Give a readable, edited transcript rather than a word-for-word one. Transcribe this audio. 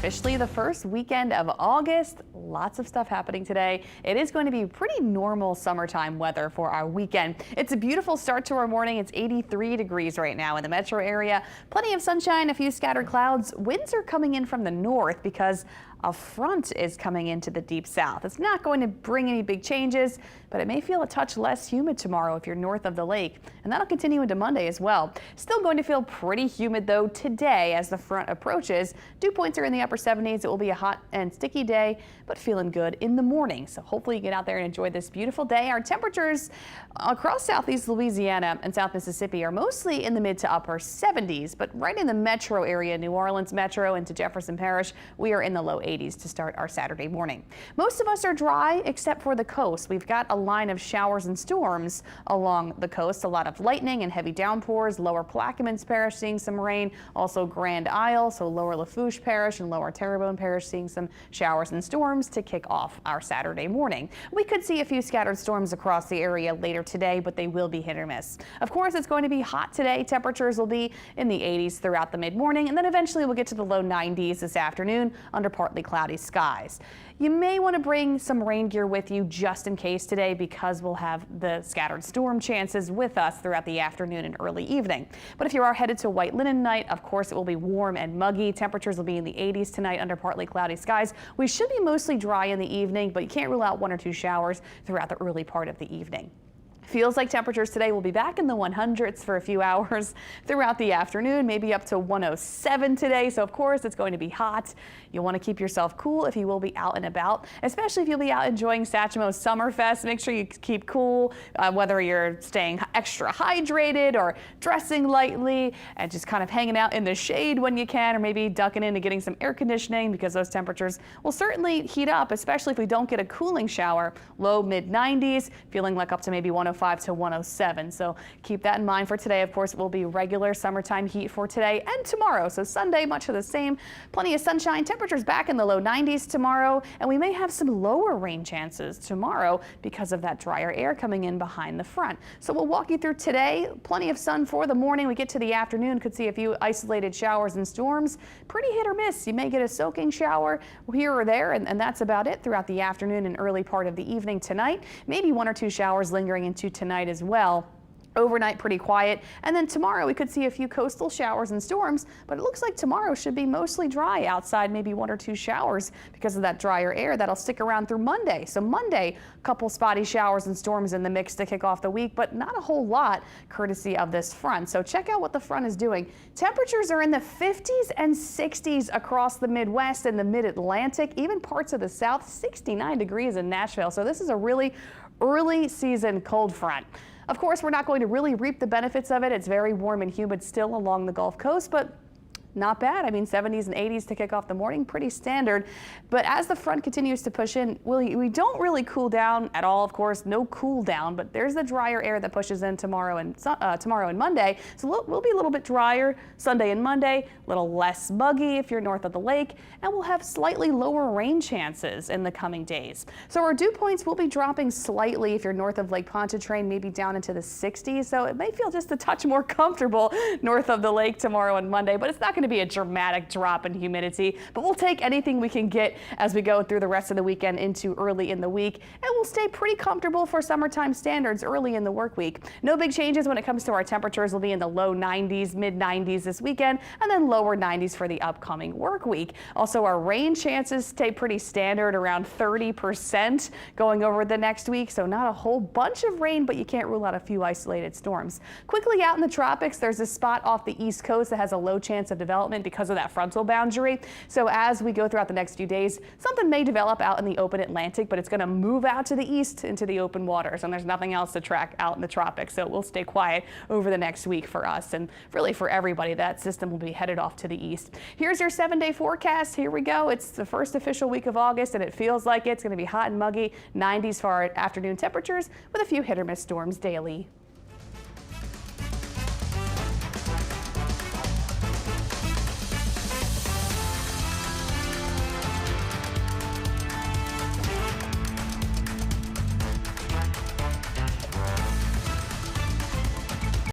officially the first weekend of August. Lots of stuff happening today. It is going to be pretty normal summertime weather for our weekend. It's a beautiful start to our morning. It's 83 degrees right now in the metro area. Plenty of sunshine, a few scattered clouds. Winds are coming in from the north because a front is coming into the deep south. It's not going to bring any big changes, but it may feel a touch less humid tomorrow if you're north of the lake, and that'll continue into Monday as well. Still going to feel pretty humid though today as the front approaches. Dew points are in the upper 70s. It will be a hot and sticky day, but feeling good in the morning. So hopefully you get out there and enjoy this beautiful day. Our temperatures across southeast Louisiana and South Mississippi are mostly in the mid to upper 70s, but right in the metro area, New Orleans metro into Jefferson Parish, we are in the low 80s to start our Saturday morning. Most of us are dry except for the coast. We've got a line of showers and storms along the coast. A lot of lightning and heavy downpours. Lower Plaquemines Parish seeing some rain. Also Grand Isle, so lower Lafourche Parish and lower Terrebonne Parish seeing some showers and storms to kick off our Saturday morning. We could see a few scattered storms across the area later today, but they will be hit or miss. Of course, it's going to be hot today. Temperatures will be in the 80s throughout the mid-morning, and then eventually we'll get to the low 90s this afternoon under partly cloudy skies. You may want to bring some rain gear with you just in case today because we'll have the scattered storm chances with us throughout the afternoon and early evening. But if you are headed to white linen night, of course it will be warm and muggy. Temperatures will be in the 80s tonight under partly cloudy skies. We should be mostly dry in the evening, but you can't rule out 1 or 2 showers throughout the early part of the evening. Feels like temperatures today will be back in the 100s for a few hours throughout the afternoon, maybe up to 107 today. So of course it's going to be hot. You'll want to keep yourself cool if you will be out and about, especially if you'll be out enjoying Satchmo's Summerfest. Make sure you keep cool, whether you're staying extra hydrated or dressing lightly and just kind of hanging out in the shade when you can, or maybe ducking into getting some air conditioning because those temperatures will certainly heat up, especially if we don't get a cooling shower. Low mid 90s, feeling like up to maybe 105 to 107. So keep that in mind for today. Of course, it will be regular summertime heat for today and tomorrow. So Sunday, much of the same. Plenty of sunshine. Temperatures back in the low 90s tomorrow. And we may have some lower rain chances tomorrow because of that drier air coming in behind the front. So we'll walk you through today. Plenty of sun for the morning. We get to the afternoon, could see a few isolated showers and storms. Pretty hit or miss. You may get a soaking shower here or there, and that's about it throughout the afternoon and early part of the evening tonight. Maybe 1 or 2 showers lingering into tonight as well. Overnight pretty quiet, and then tomorrow we could see a few coastal showers and storms, but it looks like tomorrow should be mostly dry outside, maybe 1 or 2 showers because of that drier air that'll stick around through Monday. So Monday, a couple spotty showers and storms in the mix to kick off the week, but not a whole lot courtesy of this front. So check out what the front is doing. Temperatures are in the 50s and 60s across the Midwest and the Mid-Atlantic, even parts of the South, 69 degrees in Nashville. So this is a really early season cold front. Of course, we're not going to really reap the benefits of it. It's very warm and humid still along the Gulf Coast, but not bad. I mean, 70s and 80s to kick off the morning, pretty standard. But as the front continues to push in, we don't really cool down at all, of course, no cool down, but there's the drier air that pushes in tomorrow and Monday. So we'll be a little bit drier Sunday and Monday, a little less muggy if you're north of the lake, and we'll have slightly lower rain chances in the coming days. So our dew points will be dropping slightly if you're north of Lake Pontchartrain, maybe down into the 60s. So it may feel just a touch more comfortable north of the lake tomorrow and Monday, but it's not going to be a dramatic drop in humidity, but we'll take anything we can get as we go through the rest of the weekend into early in the week, and we'll stay pretty comfortable for summertime standards early in the work week. No big changes when it comes to our temperatures. We'll be in the low 90s, mid 90s this weekend, and then lower 90s for the upcoming work week. Also, our rain chances stay pretty standard, around 30% going over the next week, so not a whole bunch of rain, but you can't rule out a few isolated storms. Quickly out in the tropics, there's a spot off the east coast that has a low chance of development because of that frontal boundary. So as we go throughout the next few days, something may develop out in the open Atlantic, but it's going to move out to the east into the open waters, and there's nothing else to track out in the tropics. So we'll stay quiet over the next week for us, and really for everybody. That system will be headed off to the east. Here's your 7-day forecast. Here we go. It's the first official week of August, and it feels like it's going to be hot and muggy, 90s for our afternoon temperatures with a few hit or miss storms daily.